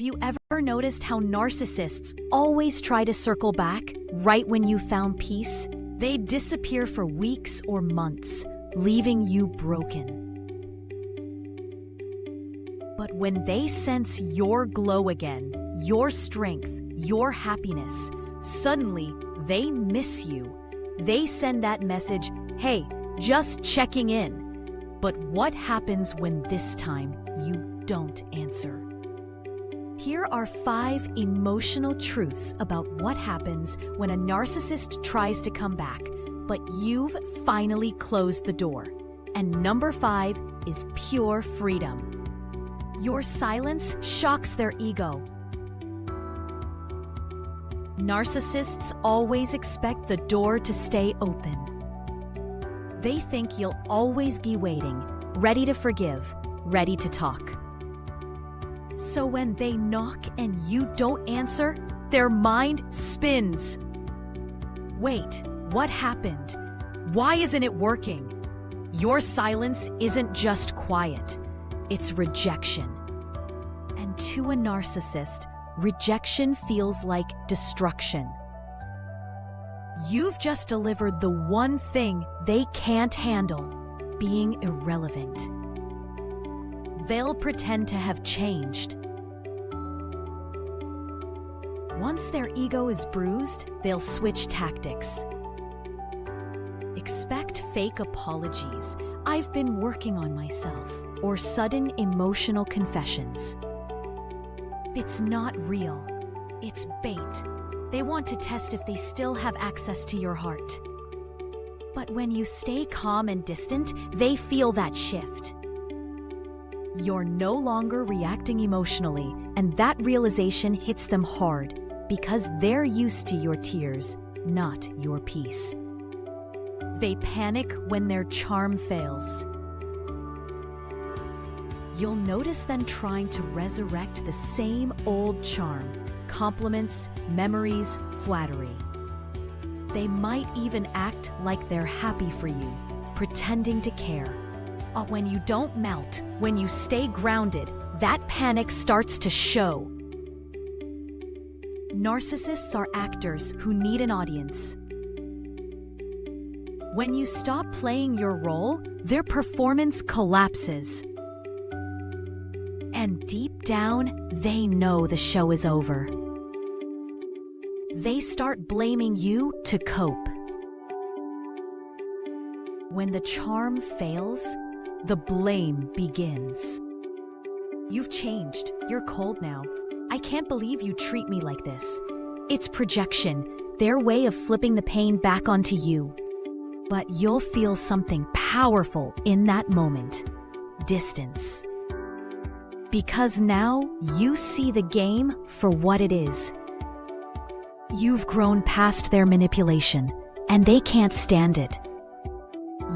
you ever noticed how narcissists always try to circle back right when you found peace? They disappear for weeks or months, leaving you broken. But when they sense your glow again, your strength, your happiness, suddenly they miss you. They send that message, "Hey, just checking in." But what happens when this time you don't answer? Here are 5 emotional truths about what happens when a narcissist tries to come back, but you've finally closed the door. And number 5 is pure freedom. Your silence shocks their ego. Narcissists always expect the door to stay open. They think you'll always be waiting, ready to forgive, ready to talk. So when they knock and you don't answer, their mind spins. Wait, what happened? Why isn't it working? Your silence isn't just quiet, it's rejection. And to a narcissist, rejection feels like destruction. You've just delivered the one thing they can't handle, being irrelevant. They'll pretend to have changed. Once their ego is bruised, they'll switch tactics. Expect fake apologies, "I've been working on myself," or sudden emotional confessions. It's not real. It's bait. They want to test if they still have access to your heart. But when you stay calm and distant, they feel that shift. You're no longer reacting emotionally, and that realization hits them hard because they're used to your tears, not your peace. They panic when their charm fails. You'll notice them trying to resurrect the same old charm, compliments, memories, flattery. They might even act like they're happy for you, pretending to care. But when you don't melt, when you stay grounded, that panic starts to show. Narcissists are actors who need an audience. When you stop playing your role, their performance collapses. And deep down, they know the show is over. They start blaming you to cope. When the charm fails, the blame begins. "You've changed. You're cold now. I can't believe you treat me like this." It's projection, their way of flipping the pain back onto you. But you'll feel something powerful in that moment: distance. Because now you see the game for what it is. You've grown past their manipulation, and they can't stand it.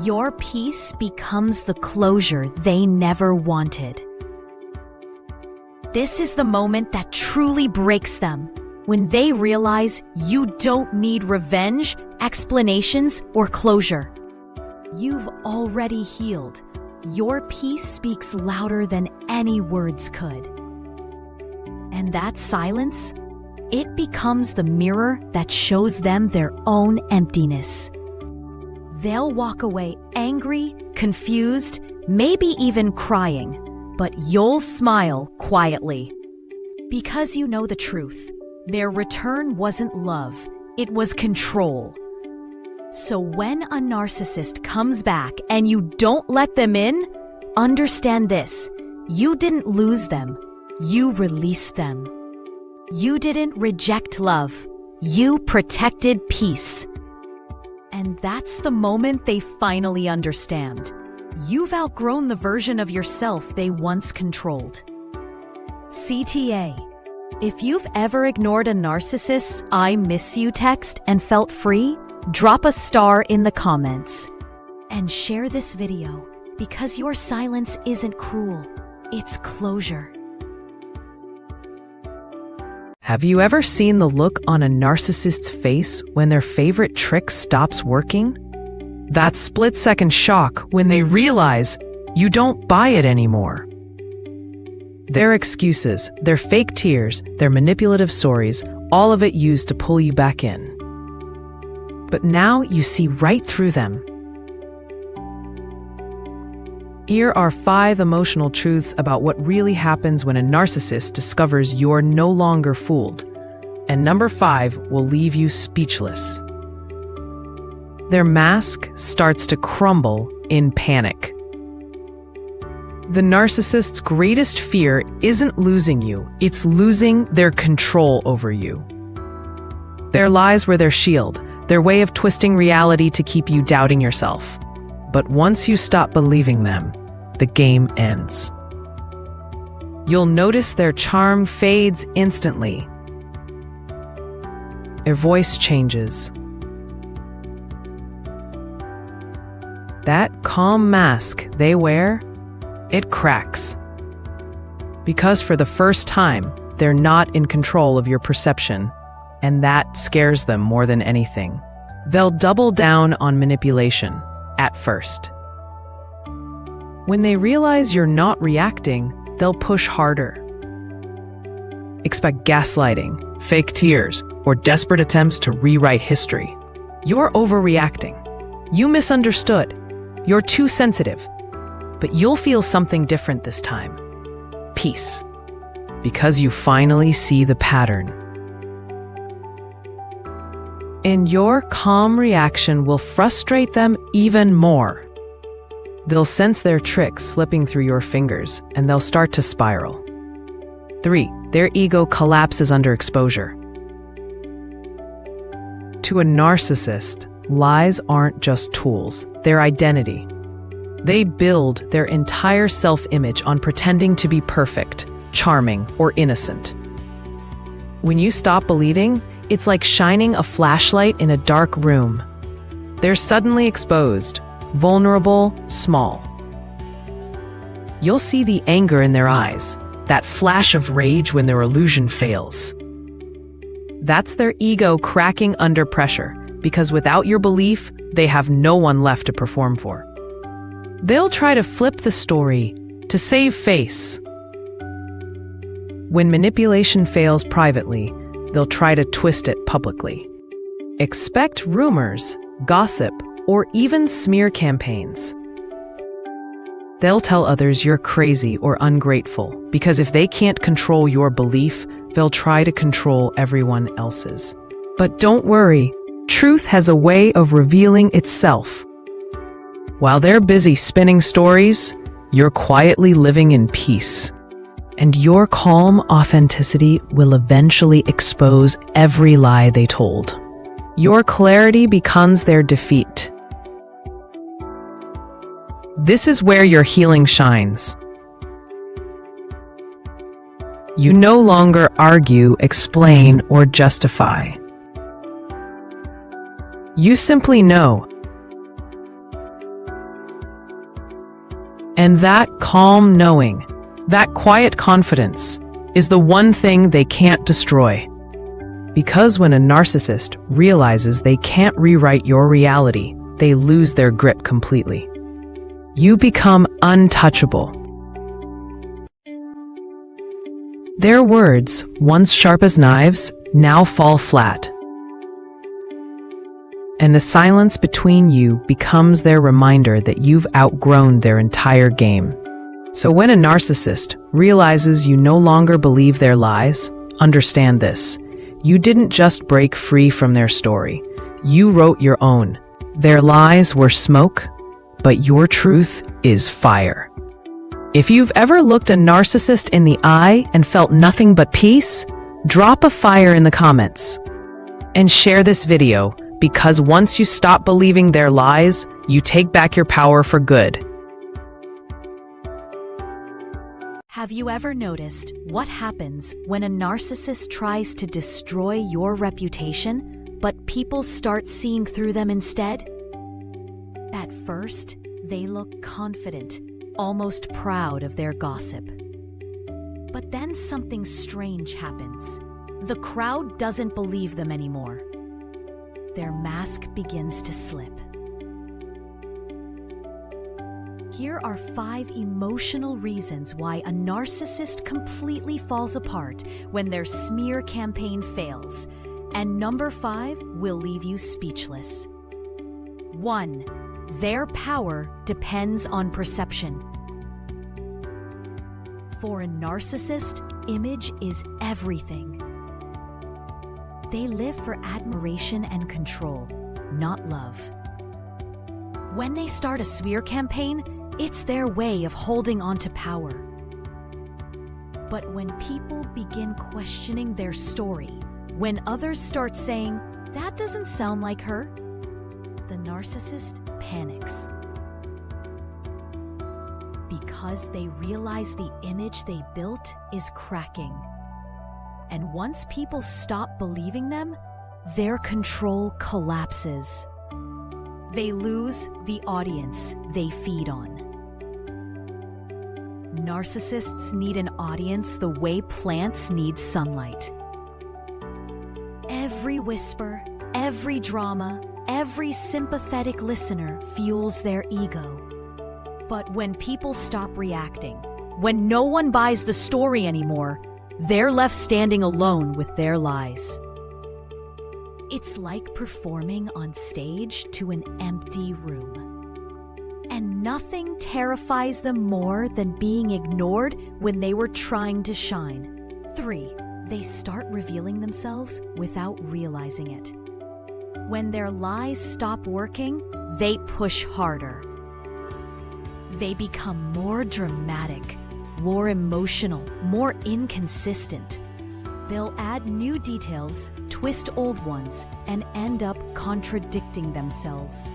Your peace becomes the closure they never wanted. This is the moment that truly breaks them, when they realize you don't need revenge, explanations, or closure. You've already healed. Your peace speaks louder than any words could. And that silence, it becomes the mirror that shows them their own emptiness. They'll walk away angry, confused, maybe even crying, but you'll smile quietly. Because you know the truth. Their return wasn't love, it was control. So when a narcissist comes back and you don't let them in, understand this: you didn't lose them, you released them. You didn't reject love, you protected peace. And that's the moment they finally understand. You've outgrown the version of yourself they once controlled. CTA. If you've ever ignored a narcissist's "I miss you" text and felt free, drop a star in the comments. And share this video, because your silence isn't cruel, it's closure. Have you ever seen the look on a narcissist's face when their favorite trick stops working? That split-second shock when they realize you don't buy it anymore. Their excuses, their fake tears, their manipulative stories, all of it used to pull you back in. But now you see right through them. Here are 5 emotional truths about what really happens when a narcissist discovers you're no longer fooled. And number 5 will leave you speechless. Their mask starts to crumble in panic. The narcissist's greatest fear isn't losing you, it's losing their control over you. Their lies were their shield, their way of twisting reality to keep you doubting yourself. But once you stop believing them, the game ends. You'll notice their charm fades instantly. Their voice changes. That calm mask they wear, it cracks. Because for the first time, they're not in control of your perception, and that scares them more than anything. They'll double down on manipulation, at first. When they realize you're not reacting, they'll push harder. Expect gaslighting, fake tears, or desperate attempts to rewrite history. You're overreacting. You misunderstood. You're too sensitive. But you'll feel something different this time. Peace. Because you finally see the pattern. And your calm reaction will frustrate them even more. They'll sense their tricks slipping through your fingers, and they'll start to spiral. 3. Their ego collapses under exposure. To a narcissist, lies aren't just tools, they're identity. They build their entire self-image on pretending to be perfect, charming, or innocent. When you stop believing, it's like shining a flashlight in a dark room. They're suddenly exposed, vulnerable, small. You'll see the anger in their eyes, that flash of rage when their illusion fails. That's their ego cracking under pressure, because without your belief, they have no one left to perform for. They'll try to flip the story to save face. When manipulation fails privately, they'll try to twist it publicly. Expect rumors, gossip, or even smear campaigns. They'll tell others you're crazy or ungrateful, because if they can't control your belief, they'll try to control everyone else's. But don't worry, truth has a way of revealing itself. While they're busy spinning stories, you're quietly living in peace. And your calm authenticity will eventually expose every lie they told. Your clarity becomes their defeat. This is where your healing shines. You no longer argue, explain, or justify. You simply know. And that calm knowing, that quiet confidence, is the one thing they can't destroy. Because when a narcissist realizes they can't rewrite your reality, they lose their grip completely. You become untouchable. Their words, once sharp as knives, now fall flat. And the silence between you becomes their reminder that you've outgrown their entire game. So when a narcissist realizes you no longer believe their lies, understand this. You didn't just break free from their story. You wrote your own. Their lies were smoke, but your truth is fire. If you've ever looked a narcissist in the eye and felt nothing but peace, drop a fire in the comments. And share this video, because once you stop believing their lies, you take back your power for good. Have you ever noticed what happens when a narcissist tries to destroy your reputation, but people start seeing through them instead? At first, they look confident, almost proud of their gossip. But then something strange happens. The crowd doesn't believe them anymore. Their mask begins to slip. Here are 5 emotional reasons why a narcissist completely falls apart when their smear campaign fails. And number 5 will leave you speechless. 1. Their power depends on perception. For a narcissist, image is everything. They live for admiration and control, not love. When they start a smear campaign, it's their way of holding on to power. But when people begin questioning their story, when others start saying, "That doesn't sound like her," the narcissist panics. Because they realize the image they built is cracking. And once people stop believing them, their control collapses. They lose the audience they feed on. Narcissists need an audience the way plants need sunlight. Every whisper, every drama, every sympathetic listener fuels their ego. But when people stop reacting, when no one buys the story anymore, they're left standing alone with their lies. It's like performing on stage to an empty room. And nothing terrifies them more than being ignored when they were trying to shine. 3. They start revealing themselves without realizing it. When their lies stop working, they push harder. They become more dramatic, more emotional, more inconsistent. They'll add new details, twist old ones, and end up contradicting themselves.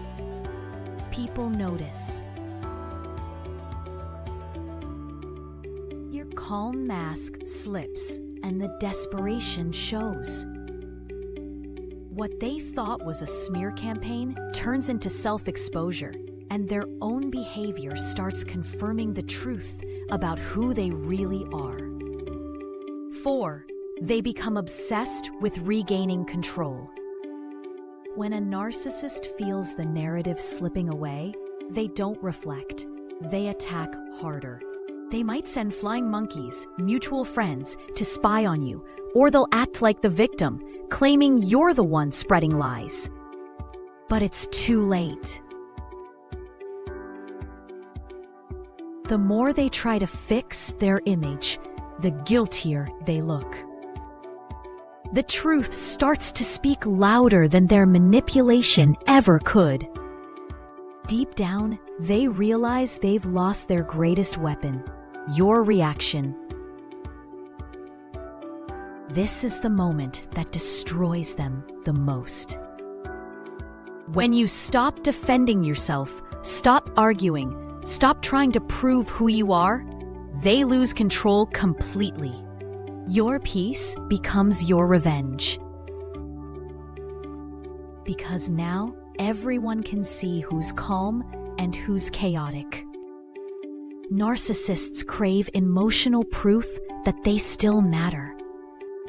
People notice. Your calm mask slips, and the desperation shows. What they thought was a smear campaign turns into self-exposure, and their own behavior starts confirming the truth about who they really are. 4. They become obsessed with regaining control. When a narcissist feels the narrative slipping away, they don't reflect. They attack harder. They might send flying monkeys, mutual friends, to spy on you, or they'll act like the victim, claiming you're the one spreading lies. But it's too late. The more they try to fix their image, the guiltier they look. The truth starts to speak louder than their manipulation ever could. Deep down, they realize they've lost their greatest weapon, your reaction. This is the moment that destroys them the most. When you stop defending yourself, stop arguing, stop trying to prove who you are, they lose control completely. Your peace becomes your revenge. Because now everyone can see who's calm and who's chaotic. Narcissists crave emotional proof that they still matter.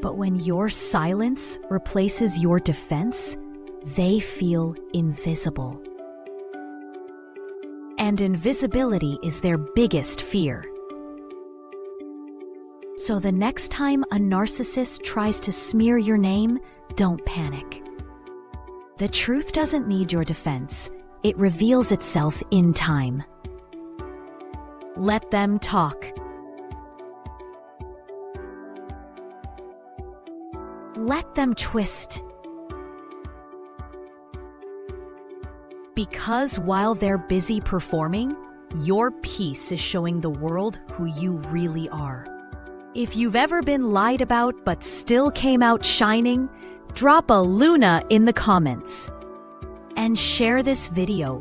But when your silence replaces your defense, they feel invisible. And invisibility is their biggest fear. So the next time a narcissist tries to smear your name, don't panic. The truth doesn't need your defense. It reveals itself in time. Let them talk. Let them twist. Because while they're busy performing, your peace is showing the world who you really are. If you've ever been lied about but still came out shining, drop a Luna in the comments. And share this video,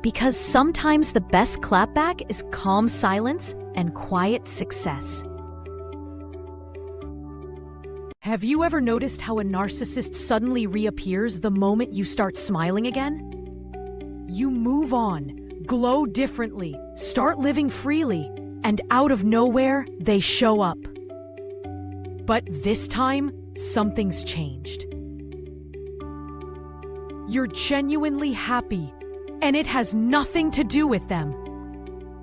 because sometimes the best clapback is calm silence and quiet success. Have you ever noticed how a narcissist suddenly reappears the moment you start smiling again? You move on, glow differently, start living freely, and out of nowhere, they show up. But this time, something's changed. You're genuinely happy, and it has nothing to do with them.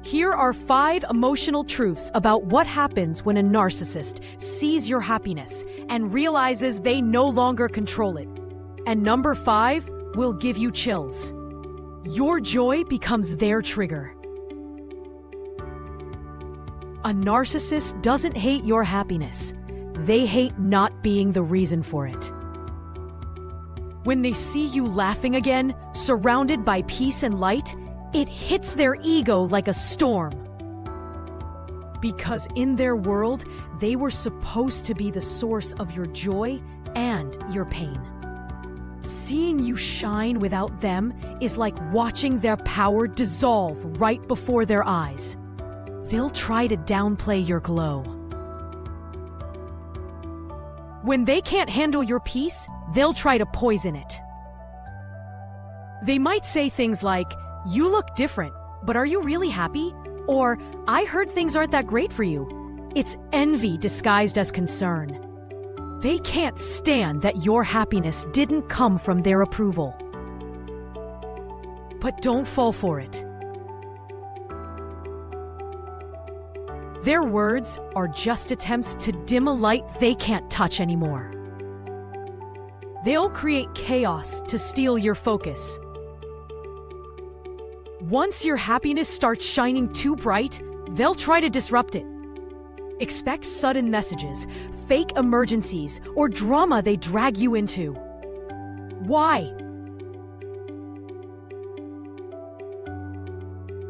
Here are 5 emotional truths about what happens when a narcissist sees your happiness and realizes they no longer control it. And number 5 will give you chills. Your joy becomes their trigger. A narcissist doesn't hate your happiness. They hate not being the reason for it. When they see you laughing again, surrounded by peace and light, it hits their ego like a storm. Because in their world, they were supposed to be the source of your joy and your pain. Seeing you shine without them is like watching their power dissolve right before their eyes. They'll try to downplay your glow. When they can't handle your peace, they'll try to poison it. They might say things like, "You look different, but are you really happy?" Or, "I heard things aren't that great for you." It's envy disguised as concern. They can't stand that your happiness didn't come from their approval. But don't fall for it. Their words are just attempts to dim a light they can't touch anymore. They'll create chaos to steal your focus. Once your happiness starts shining too bright, they'll try to disrupt it. Expect sudden messages, fake emergencies, or drama they drag you into. Why?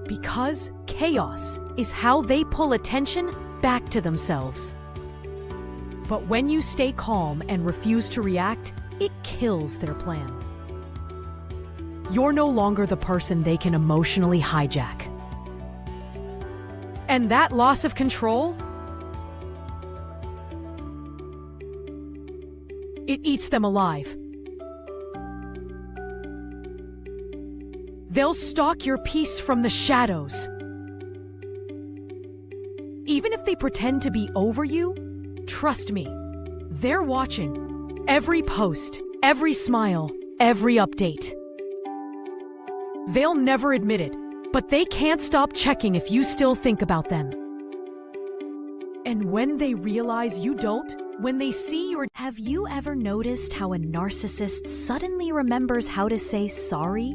Because chaos is how they pull attention back to themselves. But when you stay calm and refuse to react, it kills their plan. You're no longer the person they can emotionally hijack. And that loss of control, it eats them alive. They'll stalk your peace from the shadows. Even if they pretend to be over you, trust me, they're watching every post, every smile, every update. They'll never admit it, but they can't stop checking if you still think about them. And when they realize you don't, when they see your... Have you ever noticed how a narcissist suddenly remembers how to say sorry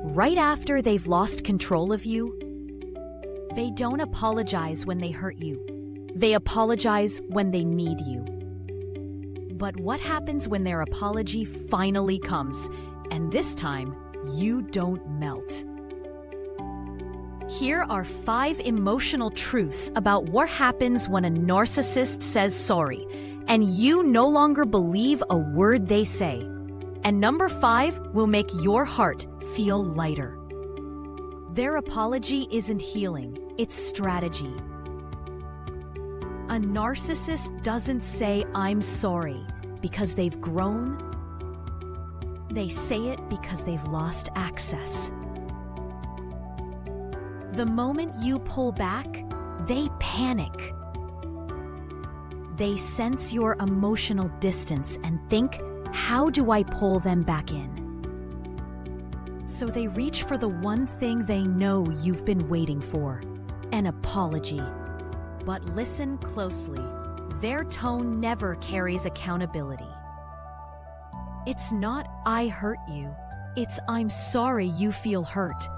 right after they've lost control of you? They don't apologize when they hurt you. They apologize when they need you. But what happens when their apology finally comes, and this time, you don't melt? Here are 5 emotional truths about what happens when a narcissist says sorry, and you no longer believe a word they say. And number 5 will make your heart feel lighter. Their apology isn't healing, it's strategy. A narcissist doesn't say, "I'm sorry," because they've grown. They say it because they've lost access. The moment you pull back, they panic. They sense your emotional distance and think, "How do I pull them back in?" So they reach for the one thing they know you've been waiting for, an apology. But listen closely. Their tone never carries accountability. It's not, "I hurt you." It's, "I'm sorry you feel hurt."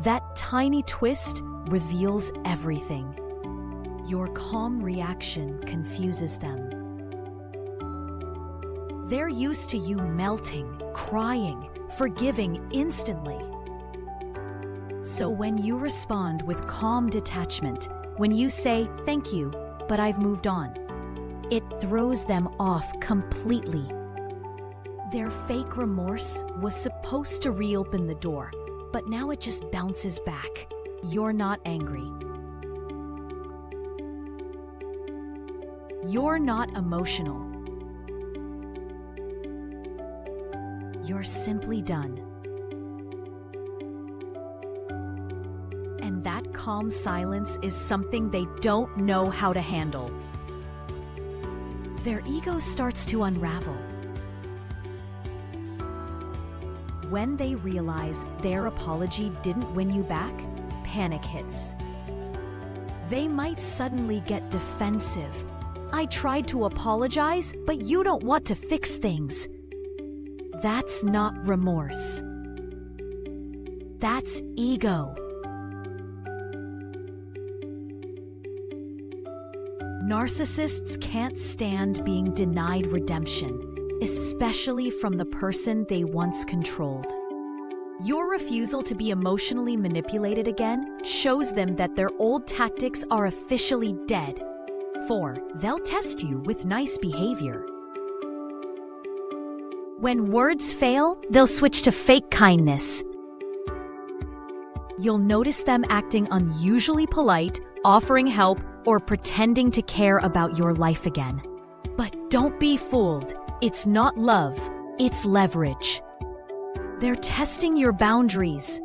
That tiny twist reveals everything. Your calm reaction confuses them. They're used to you melting, crying, forgiving instantly. So when you respond with calm detachment, when you say, "Thank you, but I've moved on," it throws them off completely. Their fake remorse was supposed to reopen the door, but now it just bounces back. You're not angry. You're not emotional. You're simply done. And that calm silence is something they don't know how to handle. Their ego starts to unravel. When they realize their apology didn't win you back, panic hits. They might suddenly get defensive. I tried to apologize, but you don't want to fix things. That's not remorse. That's ego. Narcissists can't stand being denied redemption, especially from the person they once controlled. Your refusal to be emotionally manipulated again shows them that their old tactics are officially dead. 4. They'll test you with nice behavior. When words fail, they'll switch to fake kindness. You'll notice them acting unusually polite, offering help, or pretending to care about your life again. But don't be fooled. It's not love, it's leverage. They're testing your boundaries.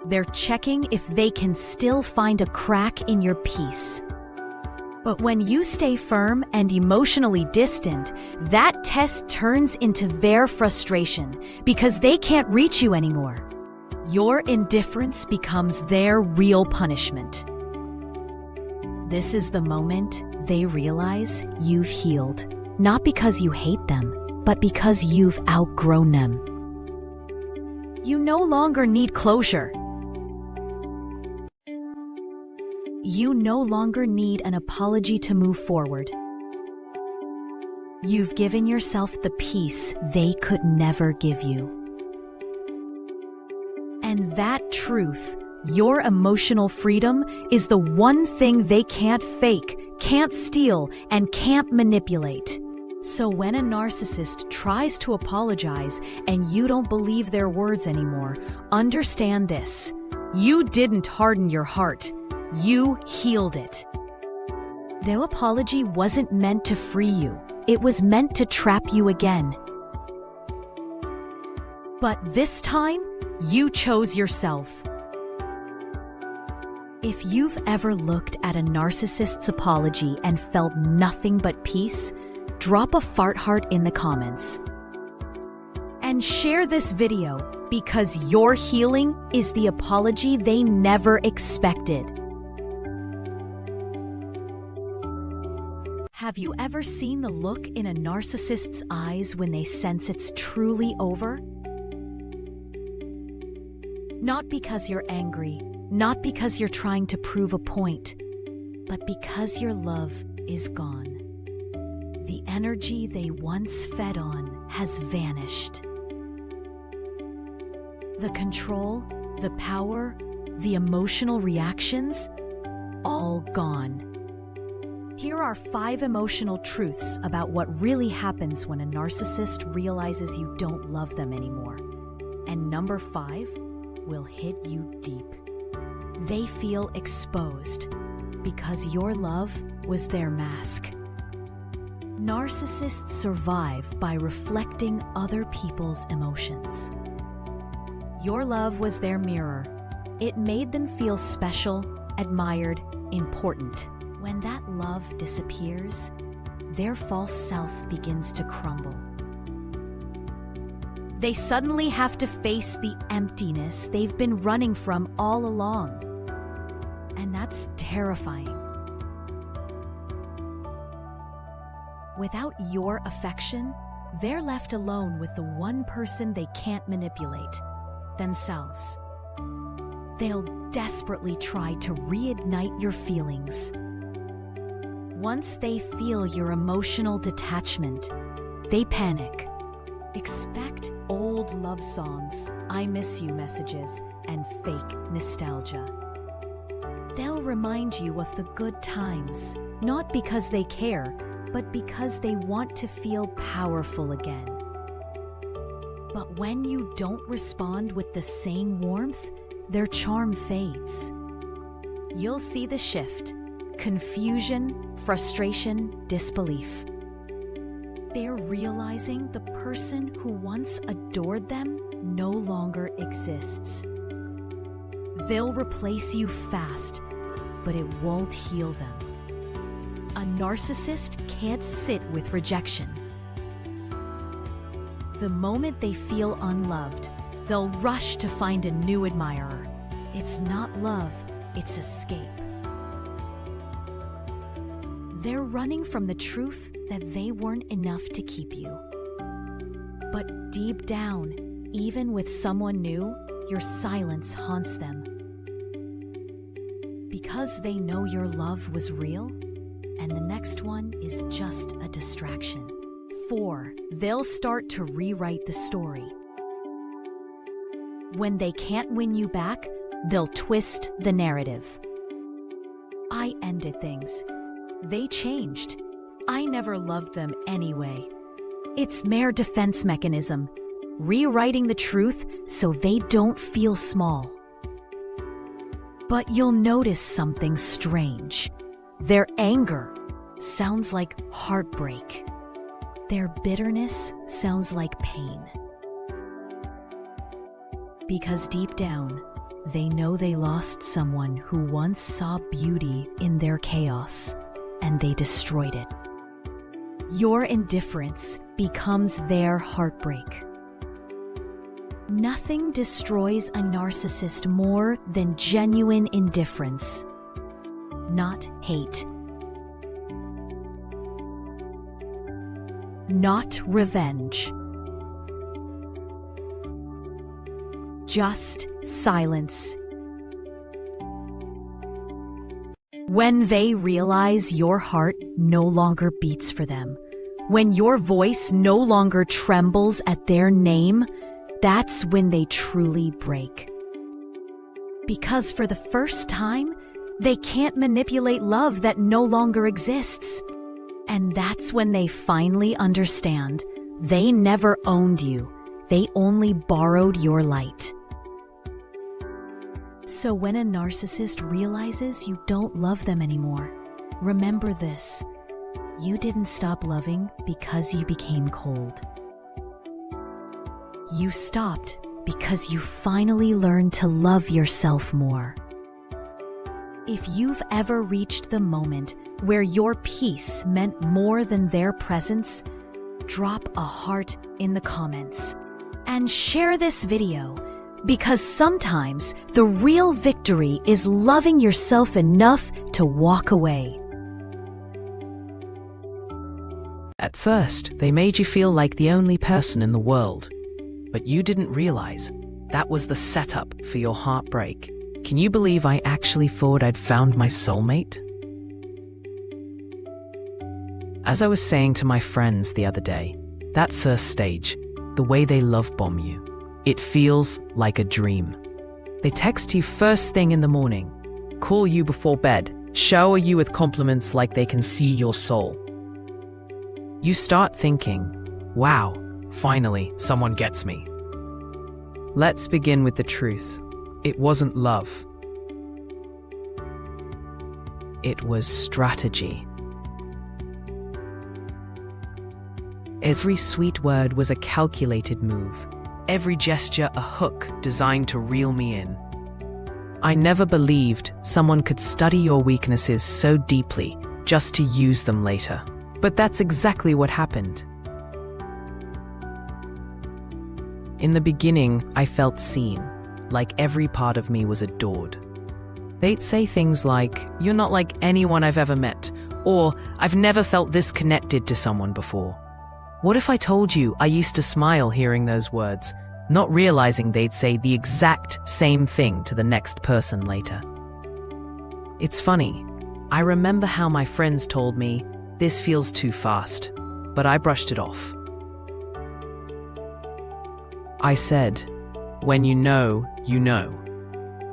They're checking if they can still find a crack in your peace. But when you stay firm and emotionally distant, that test turns into their frustration because they can't reach you anymore. Your indifference becomes their real punishment. This is the moment they realize you've healed, not because you hate them, but because you've outgrown them. You no longer need closure. You no longer need an apology to move forward. You've given yourself the peace they could never give you. And that truth, your emotional freedom, is the one thing they can't fake, can't steal, and can't manipulate. So when a narcissist tries to apologize and you don't believe their words anymore, understand this: you didn't harden your heart, you healed it. Their apology wasn't meant to free you, it was meant to trap you again. But this time, you chose yourself. If you've ever looked at a narcissist's apology and felt nothing but peace, drop a fart heart in the comments. And share this video because your healing is the apology they never expected. Have you ever seen the look in a narcissist's eyes when they sense it's truly over? Not because you're angry, not because you're trying to prove a point, but because your love is gone. The energy they once fed on has vanished. The control, the power, the emotional reactions, all gone. Here are 5 emotional truths about what really happens when a narcissist realizes you don't love them anymore. And number 5 will hit you deep. They feel exposed because your love was their mask. Narcissists survive by reflecting other people's emotions. Your love was their mirror. It made them feel special, admired, important. When that love disappears, their false self begins to crumble. They suddenly have to face the emptiness they've been running from all along. And that's terrifying. Without your affection, they're left alone with the one person they can't manipulate, themselves. They'll desperately try to reignite your feelings. Once they feel your emotional detachment, they panic. Expect old love songs, I miss you messages, and fake nostalgia. They'll remind you of the good times, not because they care, but because they want to feel powerful again. But when you don't respond with the same warmth, their charm fades. You'll see the shift: confusion, frustration, disbelief. They're realizing the person who once adored them no longer exists. They'll replace you fast, but it won't heal them. A narcissist can't sit with rejection. The moment they feel unloved, they'll rush to find a new admirer. It's not love, it's escape. They're running from the truth that they weren't enough to keep you. But deep down, even with someone new, your silence haunts them. Because they know your love was real, and the next one is just a distraction. 4. They'll start to rewrite the story. When they can't win you back, they'll twist the narrative. I ended things. They changed. I never loved them anyway. It's their defense mechanism, rewriting the truth so they don't feel small. But you'll notice something strange. Their anger sounds like heartbreak. Their bitterness sounds like pain. Because deep down, they know they lost someone who once saw beauty in their chaos, and they destroyed it. Your indifference becomes their heartbreak. Nothing destroys a narcissist more than genuine indifference, not hate. Not revenge. Just silence. When they realize your heart no longer beats for them, when your voice no longer trembles at their name, that's when they truly break. Because for the first time, they can't manipulate love that no longer exists. And that's when they finally understand they never owned you, they only borrowed your light. So when a narcissist realizes you don't love them anymore, remember this: you didn't stop loving because you became cold. You stopped because you finally learned to love yourself more. If you've ever reached the moment where your peace meant more than their presence, drop a heart in the comments and share this video, because sometimes the real victory is loving yourself enough to walk away. At first, they made you feel like the only person in the world. But you didn't realize that was the setup for your heartbreak. Can you believe I actually thought I'd found my soulmate? As I was saying to my friends the other day, that first stage, the way they love bomb you, it feels like a dream. They text you first thing in the morning, call you before bed, shower you with compliments like they can see your soul. You start thinking, wow, finally, someone gets me. Let's begin with the truth. It wasn't love. It was strategy. Every sweet word was a calculated move. Every gesture a hook designed to reel me in. I never believed someone could study your weaknesses so deeply just to use them later. But that's exactly what happened. In the beginning, I felt seen, like every part of me was adored. They'd say things like, "You're not like anyone I've ever met," or "I've never felt this connected to someone before." What if I told you I used to smile hearing those words, not realizing they'd say the exact same thing to the next person later? It's funny. I remember how my friends told me, "This feels too fast," but I brushed it off. I said, "When you know, you know."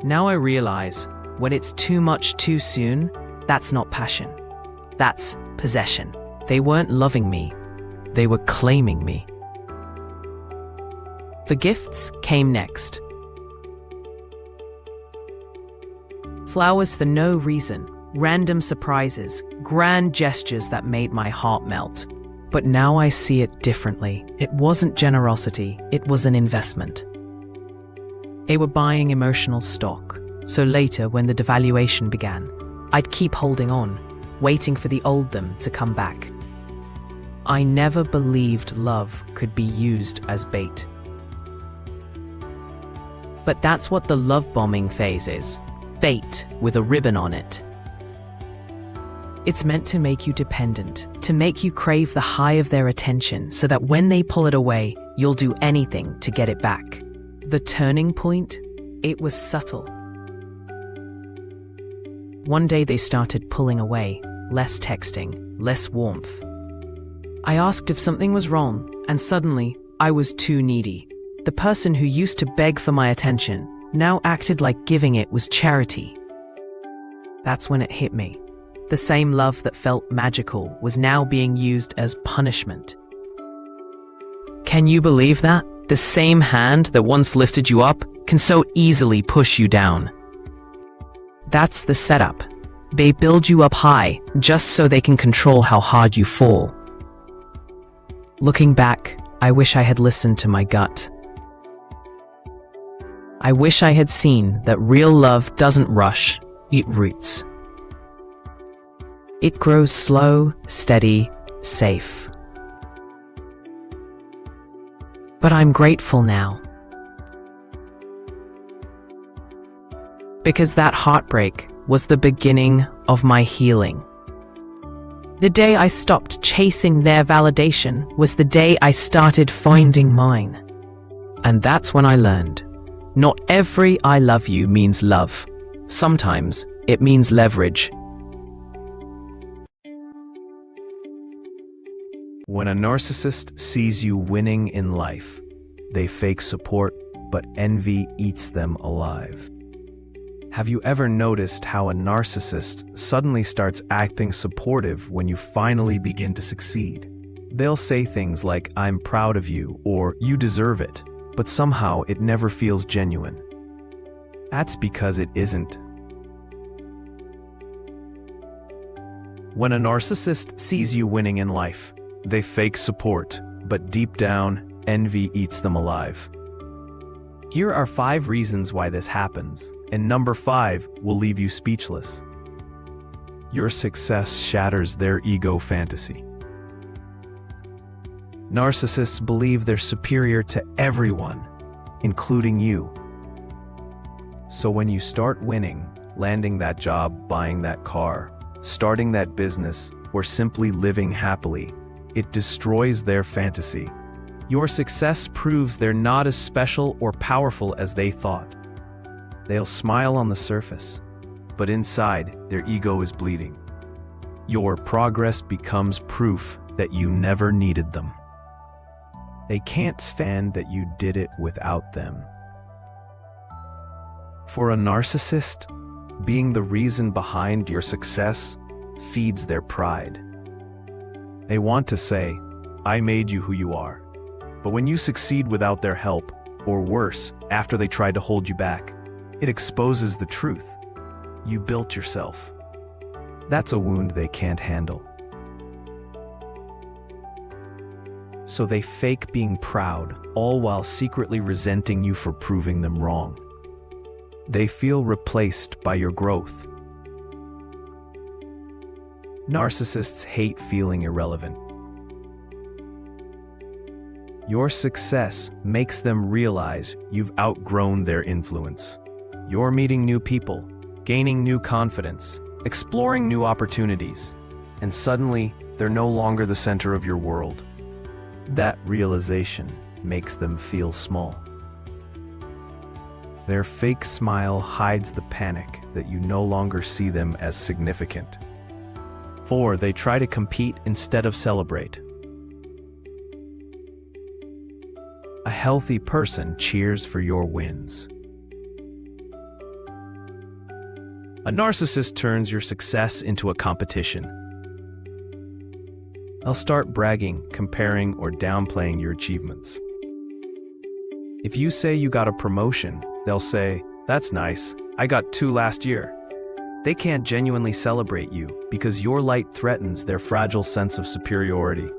Now I realize, when it's too much too soon, that's not passion. That's possession. They weren't loving me. They were claiming me. The gifts came next. Flowers for no reason, random surprises, grand gestures that made my heart melt. But now I see it differently. It wasn't generosity, it was an investment. They were buying emotional stock, so later when the devaluation began, I'd keep holding on, waiting for the old them to come back. I never believed love could be used as bait. But that's what the love bombing phase is. Bait with a ribbon on it. It's meant to make you dependent, to make you crave the high of their attention so that when they pull it away, you'll do anything to get it back. The turning point? It was subtle. One day they started pulling away, less texting, less warmth. I asked if something was wrong, and suddenly, I was too needy. The person who used to beg for my attention now acted like giving it was charity. That's when it hit me. The same love that felt magical was now being used as punishment. Can you believe that? The same hand that once lifted you up can so easily push you down. That's the setup. They build you up high just so they can control how hard you fall. Looking back, I wish I had listened to my gut. I wish I had seen that real love doesn't rush, it roots. It grows slow, steady, safe. But I'm grateful now. Because that heartbreak was the beginning of my healing. The day I stopped chasing their validation was the day I started finding mine. And that's when I learned. Not every I love you means love. Sometimes it means leverage. When a narcissist sees you winning in life, they fake support, but envy eats them alive. Have you ever noticed how a narcissist suddenly starts acting supportive when you finally begin to succeed? They'll say things like, "I'm proud of you," or "You deserve it," but somehow it never feels genuine. That's because it isn't. When a narcissist sees you winning in life, they fake support, but deep down, envy eats them alive. Here are 5 reasons why this happens, and number 5 will leave you speechless. Your success shatters their ego fantasy. Narcissists believe they're superior to everyone, including you. So when you start winning, landing that job, buying that car, starting that business, or simply living happily, it destroys their fantasy. Your success proves they're not as special or powerful as they thought. They'll smile on the surface, but inside, their ego is bleeding. Your progress becomes proof that you never needed them. They can't stand that you did it without them. For a narcissist, being the reason behind your success feeds their pride. They want to say, "I made you who you are." But when you succeed without their help, or worse, after they tried to hold you back, it exposes the truth. You built yourself. That's a wound they can't handle. So they fake being proud, all while secretly resenting you for proving them wrong. They feel replaced by your growth. Narcissists hate feeling irrelevant. Your success makes them realize you've outgrown their influence. You're meeting new people, gaining new confidence, exploring new opportunities, and suddenly they're no longer the center of your world. That realization makes them feel small. Their fake smile hides the panic that you no longer see them as significant. 4, they try to compete instead of celebrate. A healthy person cheers for your wins. A narcissist turns your success into a competition. They'll start bragging, comparing, or downplaying your achievements. If you say you got a promotion, they'll say, "That's nice, I got 2 last year." They can't genuinely celebrate you because your light threatens their fragile sense of superiority.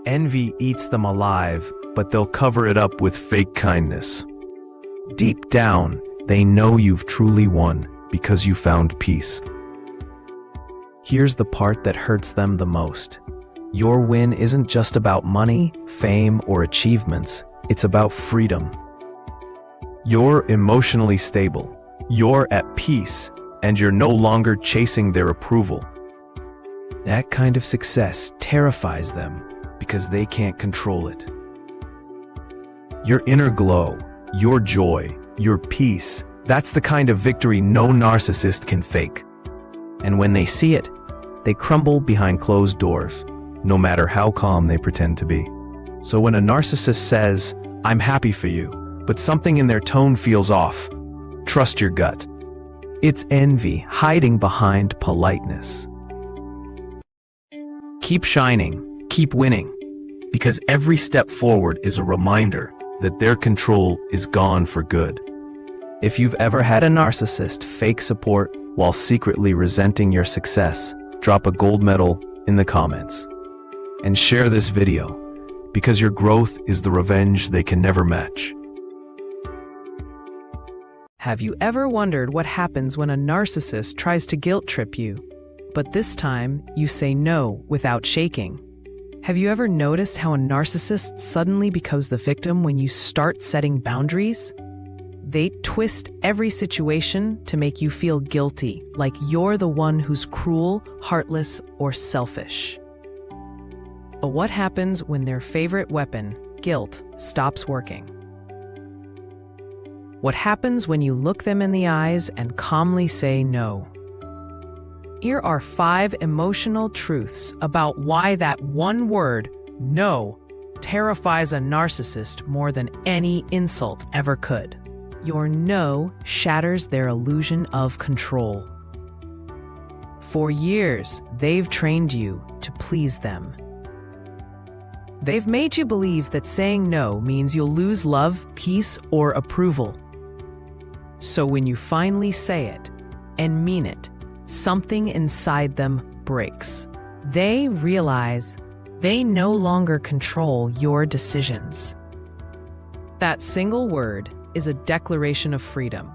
Envy eats them alive, but they'll cover it up with fake kindness. Deep down, they know you've truly won because you found peace. Here's the part that hurts them the most. Your win isn't just about money, fame, or achievements. It's about freedom. You're emotionally stable, you're at peace, and you're no longer chasing their approval. That kind of success terrifies them because they can't control it. Your inner glow, your joy, your peace, that's the kind of victory no narcissist can fake. And when they see it, they crumble behind closed doors, no matter how calm they pretend to be. So when a narcissist says, "I'm happy for you," but something in their tone feels off, trust your gut. It's envy hiding behind politeness. Keep shining, keep winning, because every step forward is a reminder that their control is gone for good. If you've ever had a narcissist fake support while secretly resenting your success, drop a gold medal in the comments. And share this video, because your growth is the revenge they can never match. Have you ever wondered what happens when a narcissist tries to guilt trip you? But this time, you say no without shaking. Have you ever noticed how a narcissist suddenly becomes the victim when you start setting boundaries? They twist every situation to make you feel guilty, like you're the one who's cruel, heartless, or selfish. But what happens when their favorite weapon, guilt, stops working? What happens when you look them in the eyes and calmly say no? Here are 5 emotional truths about why that one word, no, terrifies a narcissist more than any insult ever could. Your no shatters their illusion of control. For years, they've trained you to please them. They've made you believe that saying no means you'll lose love, peace, or approval. So when you finally say it and mean it, something inside them breaks. They realize they no longer control your decisions. That single word is a declaration of freedom,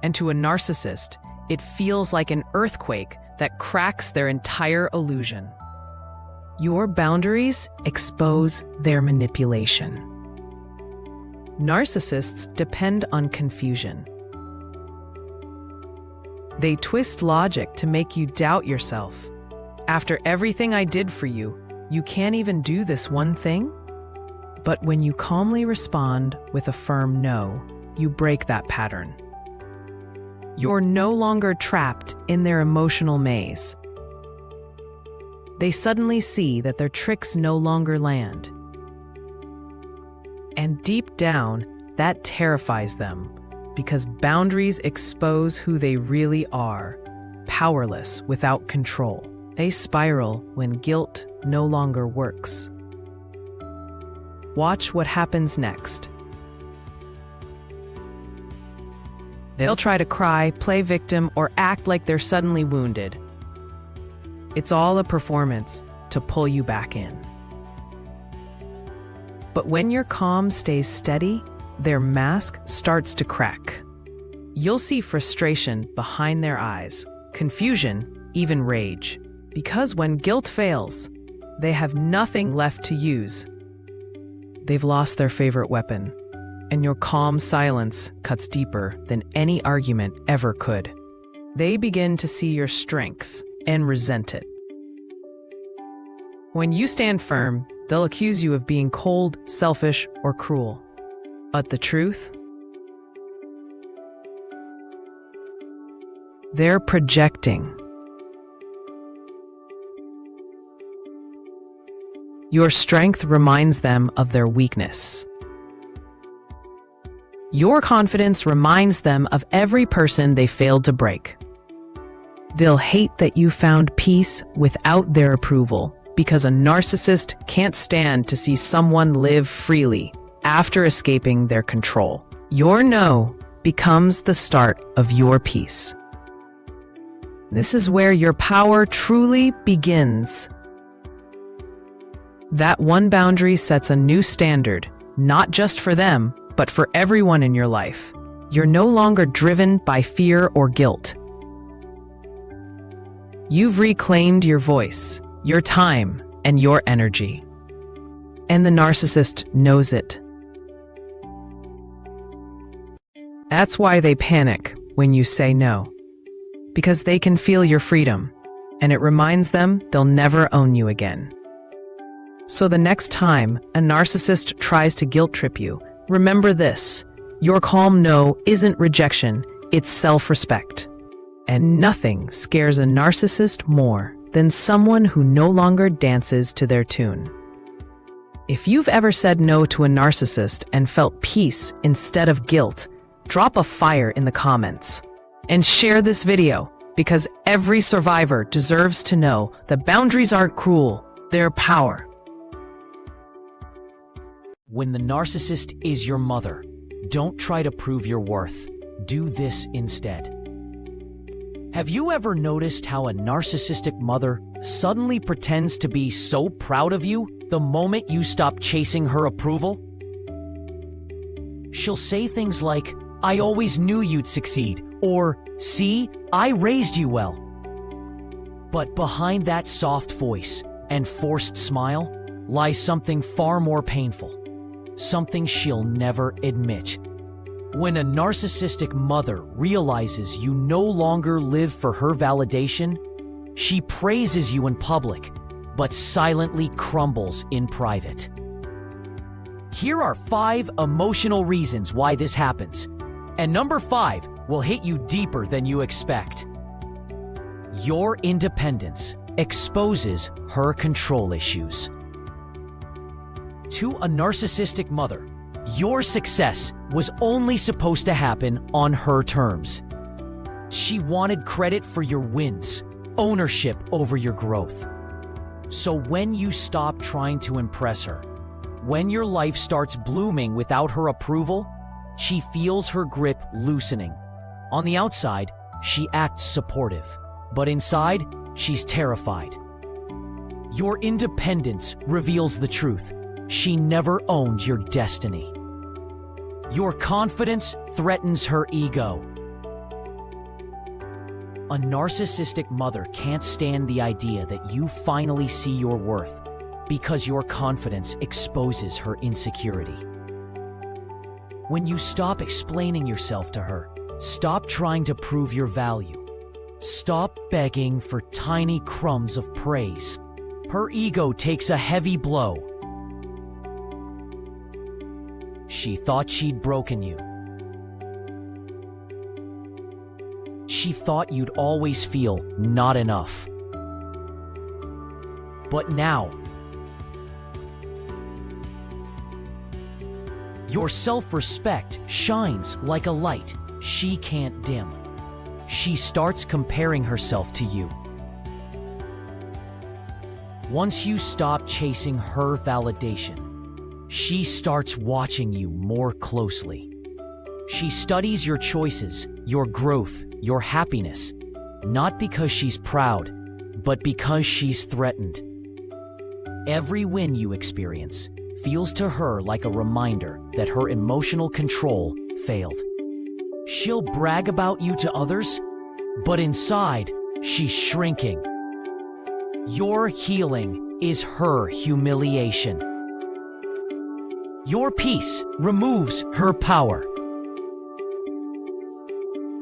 and to a narcissist, it feels like an earthquake that cracks their entire illusion. Your boundaries expose their manipulation. Narcissists depend on confusion. They twist logic to make you doubt yourself. After everything I did for you, you can't even do this one thing? But when you calmly respond with a firm no, you break that pattern. You're no longer trapped in their emotional maze. They suddenly see that their tricks no longer land. And deep down, that terrifies them, because boundaries expose who they really are, powerless without control. They spiral when guilt no longer works. Watch what happens next. They'll try to cry, play victim, or act like they're suddenly wounded. It's all a performance to pull you back in. But when your calm stays steady, their mask starts to crack. You'll see frustration behind their eyes, confusion, even rage. Because when guilt fails, they have nothing left to use. They've lost their favorite weapon, and your calm silence cuts deeper than any argument ever could. They begin to see your strength and resent it. When you stand firm, they'll accuse you of being cold, selfish, or cruel. But the truth? They're projecting. Your strength reminds them of their weakness. Your confidence reminds them of every person they failed to break. They'll hate that you found peace without their approval, because a narcissist can't stand to see someone live freely after escaping their control. Your no becomes the start of your peace. This is where your power truly begins. That one boundary sets a new standard, not just for them, but for everyone in your life. You're no longer driven by fear or guilt. You've reclaimed your voice, your time, and your energy. And the narcissist knows it. That's why they panic when you say no. Because they can feel your freedom, and it reminds them they'll never own you again. So the next time a narcissist tries to guilt trip you, remember this: your calm no isn't rejection, it's self-respect. And nothing scares a narcissist more than someone who no longer dances to their tune. If you've ever said no to a narcissist and felt peace instead of guilt, drop a fire in the comments. And share this video, because every survivor deserves to know that boundaries aren't cruel, they're power. When the narcissist is your mother, don't try to prove your worth. Do this instead. Have you ever noticed how a narcissistic mother suddenly pretends to be so proud of you the moment you stop chasing her approval? She'll say things like, "I always knew you'd succeed," or, "See, I raised you well." But behind that soft voice and forced smile lies something far more painful, something she'll never admit. When a narcissistic mother realizes you no longer live for her validation, she praises you in public, but silently crumbles in private. Here are 5 emotional reasons why this happens, and number 5 will hit you deeper than you expect. Your independence exposes her control issues. To a narcissistic mother, your success was only supposed to happen on her terms. She wanted credit for your wins, ownership over your growth. So when you stop trying to impress her, when your life starts blooming without her approval, she feels her grip loosening. On the outside, she acts supportive, but inside, she's terrified. Your independence reveals the truth. She never owned your destiny. Your confidence threatens her ego. A narcissistic mother can't stand the idea that you finally see your worth because your confidence exposes her insecurity. When you stop explaining yourself to her, stop trying to prove your value, stop begging for tiny crumbs of praise, her ego takes a heavy blow. She thought she'd broken you. She thought you'd always feel not enough. But now, your self-respect shines like a light she can't dim. She starts comparing herself to you. Once you stop chasing her validation, she starts watching you more closely. She studies your choices, your growth, your happiness, not because she's proud, but because she's threatened. Every win you experience feels to her like a reminder that her emotional control failed. She'll brag about you to others, but inside, she's shrinking. Your healing is her humiliation. Your peace removes her power.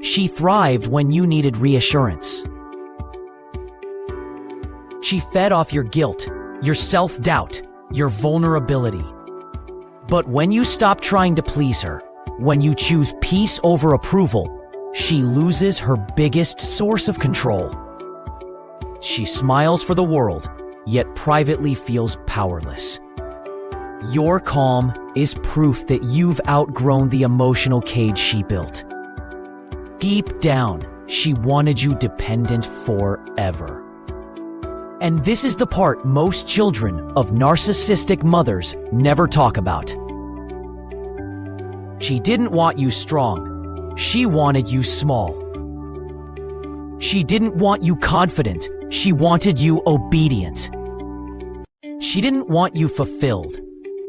She thrived when you needed reassurance. She fed off your guilt, your self-doubt, your vulnerability. But when you stop trying to please her, when you choose peace over approval, she loses her biggest source of control. She smiles for the world, yet privately feels powerless. Your calm is proof that you've outgrown the emotional cage she built. Deep down, she wanted you dependent forever. And this is the part most children of narcissistic mothers never talk about. She didn't want you strong. She wanted you small. She didn't want you confident. She wanted you obedient. She didn't want you fulfilled.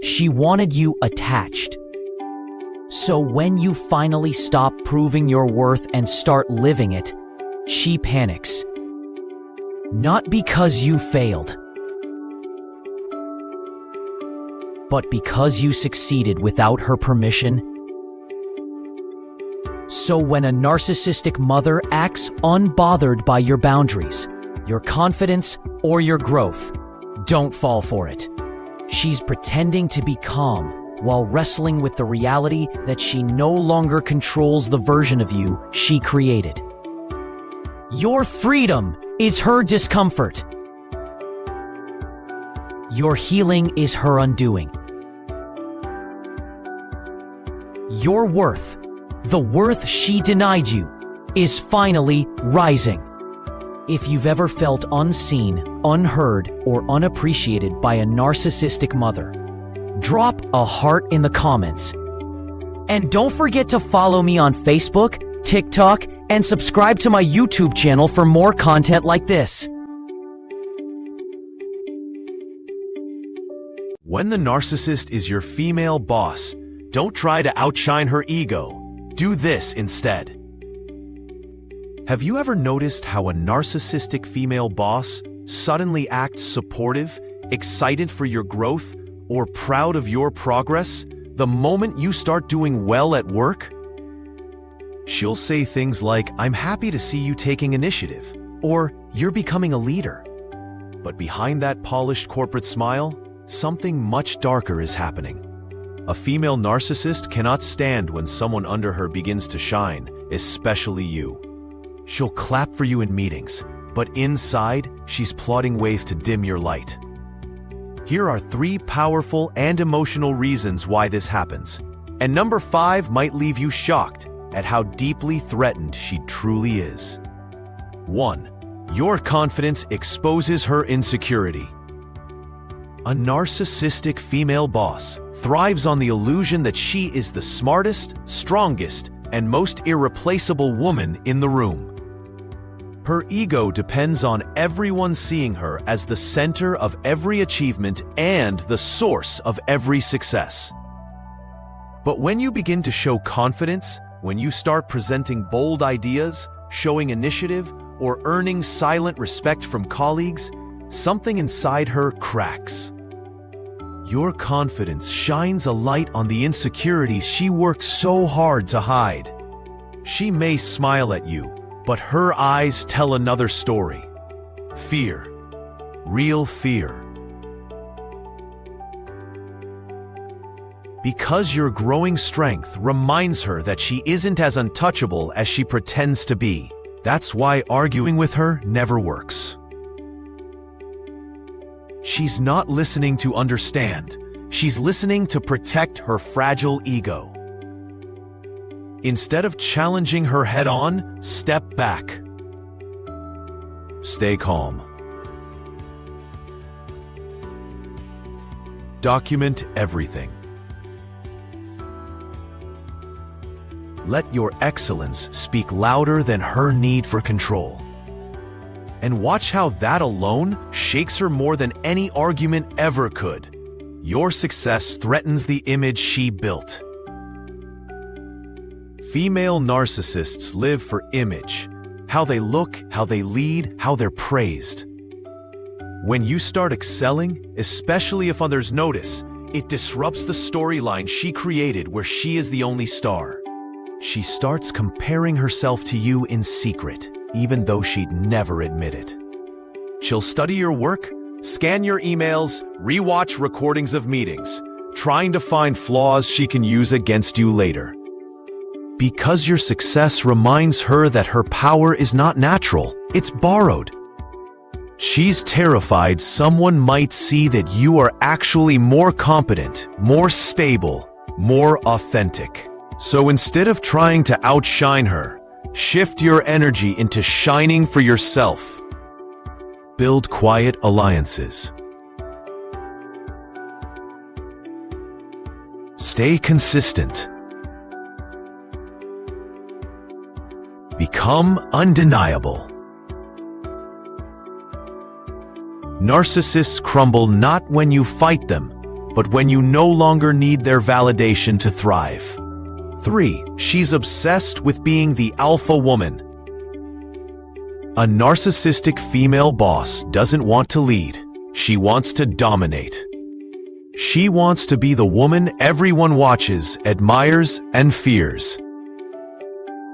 She wanted you attached. So when you finally stop proving your worth and start living it, she panics. Not because you failed, but because you succeeded without her permission. So when a narcissistic mother acts unbothered by your boundaries, your confidence, or your growth, don't fall for it. She's pretending to be calm while wrestling with the reality that she no longer controls the version of you she created. Your freedom is her discomfort. Your healing is her undoing. Your worth, the worth she denied you, is finally rising. If you've ever felt unseen, unheard, or unappreciated by a narcissistic mother, drop a heart in the comments. And don't forget to follow me on Facebook, TikTok, and subscribe to my YouTube channel for more content like this. When the narcissist is your female boss, don't try to outshine her ego. Do this instead. Have you ever noticed how a narcissistic female boss suddenly acts supportive, excited for your growth, or proud of your progress the moment you start doing well at work? She'll say things like, "I'm happy to see you taking initiative," or "You're becoming a leader." But behind that polished corporate smile, something much darker is happening. A female narcissist cannot stand when someone under her begins to shine, especially you. She'll clap for you in meetings, but inside, she's plotting ways to dim your light. Here are 3 powerful and emotional reasons why this happens. And number 5 might leave you shocked at how deeply threatened she truly is. 1. Your confidence exposes her insecurity. A narcissistic female boss thrives on the illusion that she is the smartest, strongest, and most irreplaceable woman in the room. Her ego depends on everyone seeing her as the center of every achievement and the source of every success. But when you begin to show confidence, when you start presenting bold ideas, showing initiative, or earning silent respect from colleagues, something inside her cracks. Your confidence shines a light on the insecurities she worked so hard to hide. She may smile at you, but her eyes tell another story. Fear. Real fear. Because your growing strength reminds her that she isn't as untouchable as she pretends to be. That's why arguing with her never works. She's not listening to understand. She's listening to protect her fragile ego. Instead of challenging her head-on, step back. Stay calm. Document everything. Let your excellence speak louder than her need for control. And watch how that alone shakes her more than any argument ever could. Your success threatens the image she built. Female narcissists live for image. How they look, how they lead, how they're praised. When you start excelling, especially if others notice, it disrupts the storyline she created where she is the only star. She starts comparing herself to you in secret, even though she'd never admit it. She'll study your work, scan your emails, rewatch recordings of meetings, trying to find flaws she can use against you later. Because your success reminds her that her power is not natural, it's borrowed. She's terrified someone might see that you are actually more competent, more stable, more authentic. So instead of trying to outshine her, shift your energy into shining for yourself. Build quiet alliances. Stay consistent. Become undeniable. Narcissists crumble not when you fight them, but when you no longer need their validation to thrive. 3. She's obsessed with being the alpha woman. A narcissistic female boss doesn't want to lead. She wants to dominate. She wants to be the woman everyone watches, admires, and fears.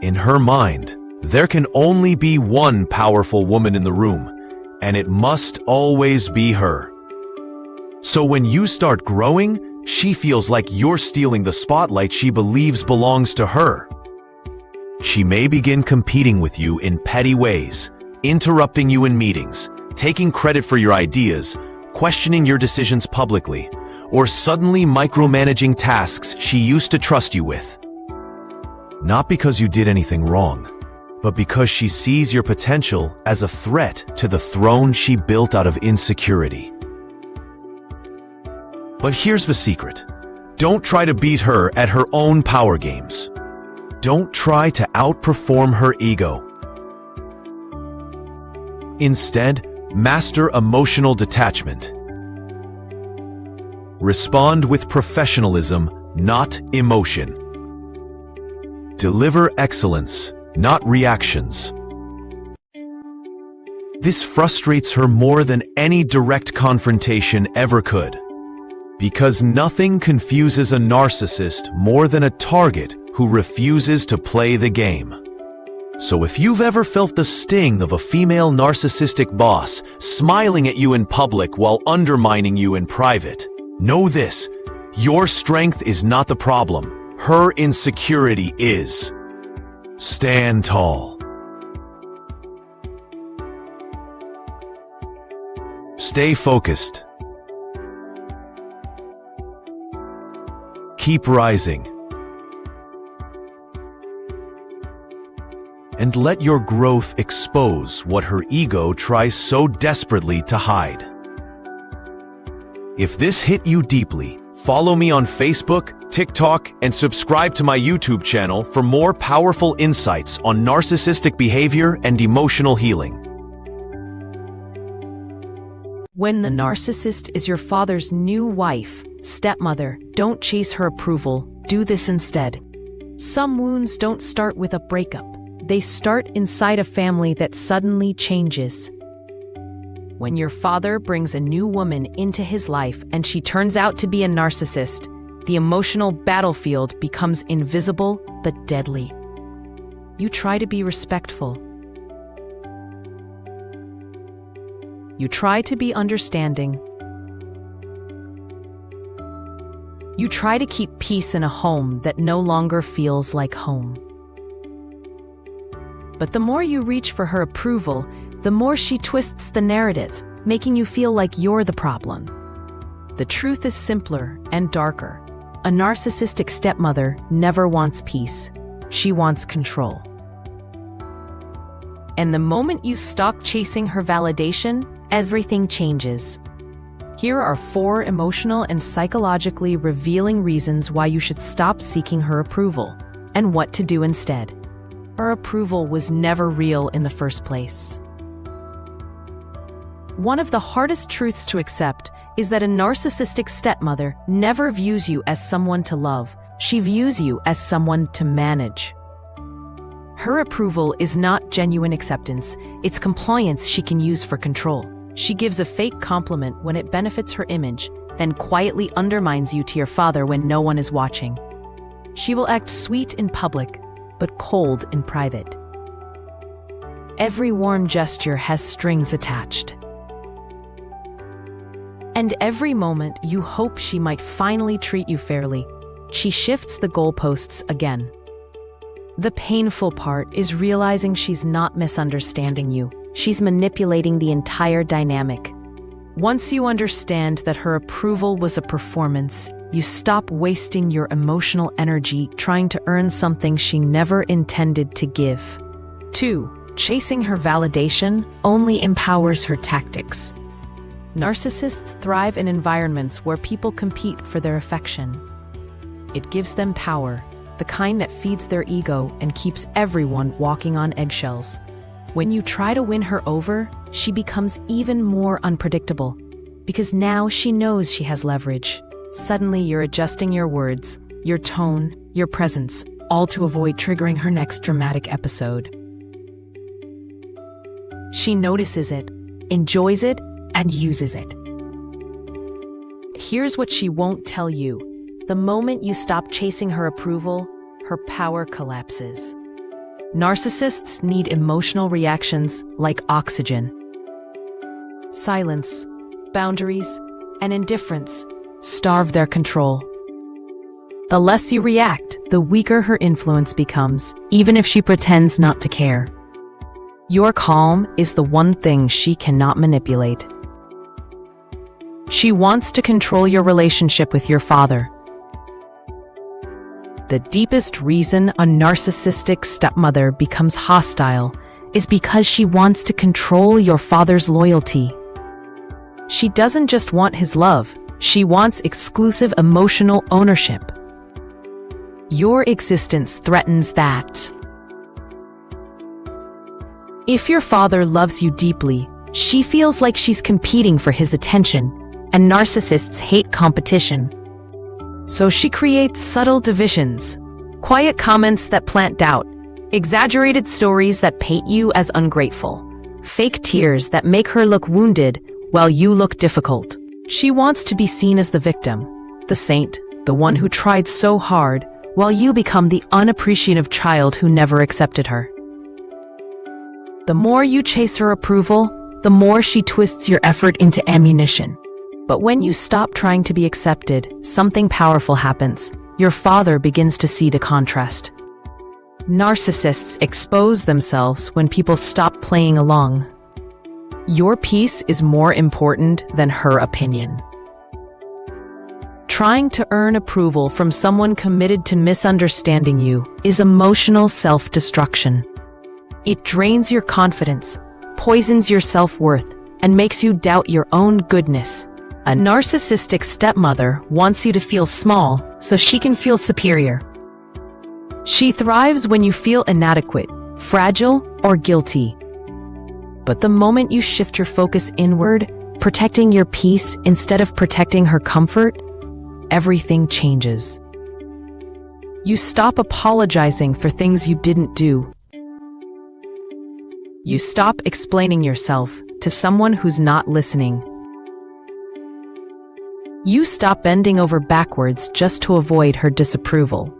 In her mind, there can only be one powerful woman in the room, and it must always be her. So when you start growing, she feels like you're stealing the spotlight she believes belongs to her. She may begin competing with you in petty ways, interrupting you in meetings, taking credit for your ideas, questioning your decisions publicly, or suddenly micromanaging tasks she used to trust you with. Not because you did anything wrong, but because she sees your potential as a threat to the throne she built out of insecurity. But here's the secret. Don't try to beat her at her own power games. Don't try to outperform her ego. Instead, master emotional detachment. Respond with professionalism, not emotion. Deliver excellence, not reactions. This frustrates her more than any direct confrontation ever could. Because nothing confuses a narcissist more than a target who refuses to play the game. So if you've ever felt the sting of a female narcissistic boss smiling at you in public while undermining you in private, know this: your strength is not the problem. Her insecurity is. Stand tall. Stay focused. Keep rising. And let your growth expose what her ego tries so desperately to hide. If this hit you deeply, follow me on Facebook, TikTok, and subscribe to my YouTube channel for more powerful insights on narcissistic behavior and emotional healing. When the narcissist is your father's new wife, stepmother, don't chase her approval. Do this instead. Some wounds don't start with a breakup. They start inside a family that suddenly changes. When your father brings a new woman into his life and she turns out to be a narcissist, the emotional battlefield becomes invisible but deadly. You try to be respectful. You try to be understanding. You try to keep peace in a home that no longer feels like home. But the more you reach for her approval, the more she twists the narrative, making you feel like you're the problem. The truth is simpler and darker. A narcissistic stepmother never wants peace. She wants control. And the moment you stop chasing her validation, everything changes. Here are 4 emotional and psychologically revealing reasons why you should stop seeking her approval, and what to do instead. Her approval was never real in the first place. One of the hardest truths to accept is that a narcissistic stepmother never views you as someone to love. She views you as someone to manage. Her approval is not genuine acceptance, it's compliance she can use for control. She gives a fake compliment when it benefits her image, then quietly undermines you to your father when no one is watching. She will act sweet in public, but cold in private. Every warm gesture has strings attached. And every moment you hope she might finally treat you fairly, she shifts the goalposts again. The painful part is realizing she's not misunderstanding you. She's manipulating the entire dynamic. Once you understand that her approval was a performance, you stop wasting your emotional energy trying to earn something she never intended to give. 2. Chasing her validation only empowers her tactics. Narcissists thrive in environments where people compete for their affection. It gives them power, the kind that feeds their ego and keeps everyone walking on eggshells. When you try to win her over, she becomes even more unpredictable, because now she knows she has leverage. Suddenly you're adjusting your words, your tone, your presence, all to avoid triggering her next dramatic episode. She notices it, enjoys it, and uses it. Here's what she won't tell you. The moment you stop chasing her approval, her power collapses. Narcissists need emotional reactions like oxygen. Silence, boundaries, and indifference starve their control. The less you react, the weaker her influence becomes, even if she pretends not to care. Your calm is the one thing she cannot manipulate. She wants to control your relationship with your father. The deepest reason a narcissistic stepmother becomes hostile is because she wants to control your father's loyalty. She doesn't just want his love, she wants exclusive emotional ownership. Your existence threatens that. If your father loves you deeply, she feels like she's competing for his attention, and narcissists hate competition. So she creates subtle divisions, quiet comments that plant doubt, exaggerated stories that paint you as ungrateful, fake tears that make her look wounded while you look difficult. She wants to be seen as the victim, the saint, the one who tried so hard, while you become the unappreciative child who never accepted her. The more you chase her approval, the more she twists your effort into ammunition. But when you stop trying to be accepted, something powerful happens. Your father begins to see the contrast. Narcissists expose themselves when people stop playing along. Your peace is more important than her opinion. Trying to earn approval from someone committed to misunderstanding you is emotional self-destruction. It drains your confidence, poisons your self-worth, and makes you doubt your own goodness. A narcissistic stepmother wants you to feel small so she can feel superior. She thrives when you feel inadequate, fragile, or guilty. But the moment you shift your focus inward, protecting your peace instead of protecting her comfort, everything changes. You stop apologizing for things you didn't do. You stop explaining yourself to someone who's not listening. You stop bending over backwards just to avoid her disapproval.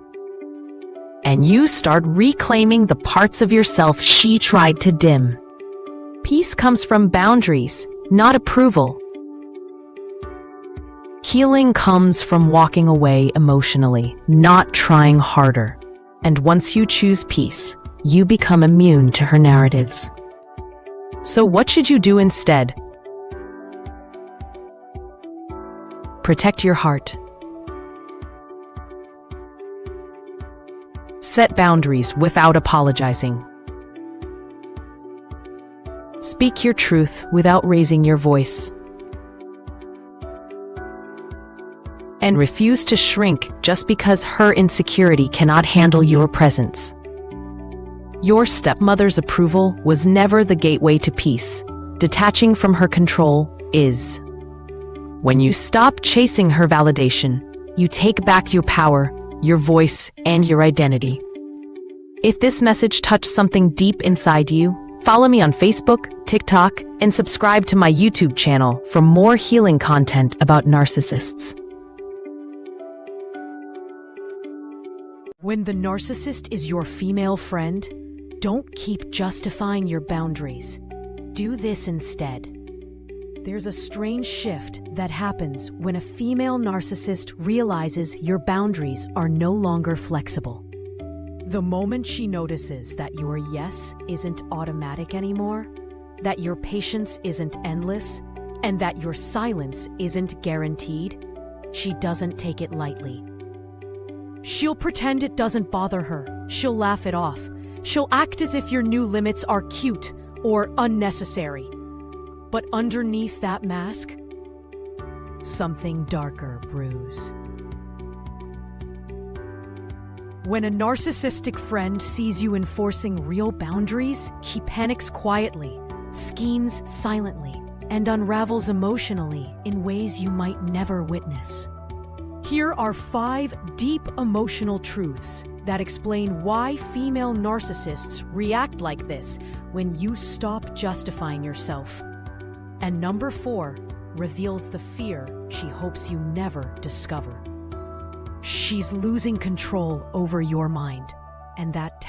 And you start reclaiming the parts of yourself she tried to dim. Peace comes from boundaries, not approval. Healing comes from walking away emotionally, not trying harder. And once you choose peace, you become immune to her narratives. So what should you do instead? Protect your heart. Set boundaries without apologizing. Speak your truth without raising your voice. And refuse to shrink just because her insecurity cannot handle your presence. Your stepmother's approval was never the gateway to peace. Detaching from her control is. When you stop chasing her validation, you take back your power, your voice, and your identity. If this message touched something deep inside you, follow me on Facebook, TikTok, and subscribe to my YouTube channel for more healing content about narcissists. When the narcissist is your female friend, don't keep justifying your boundaries. Do this instead. There's a strange shift that happens when a female narcissist realizes your boundaries are no longer flexible. The moment she notices that your yes isn't automatic anymore, that your patience isn't endless, and that your silence isn't guaranteed, she doesn't take it lightly. She'll pretend it doesn't bother her. She'll laugh it off. She'll act as if your new limits are cute or unnecessary. But underneath that mask, something darker brews. When a narcissistic friend sees you enforcing real boundaries, he panics quietly, schemes silently, and unravels emotionally in ways you might never witness. Here are 5 deep emotional truths that explain why female narcissists react like this when you stop justifying yourself. And number 4 reveals the fear she hopes you never discover. She's losing control over your mind, and that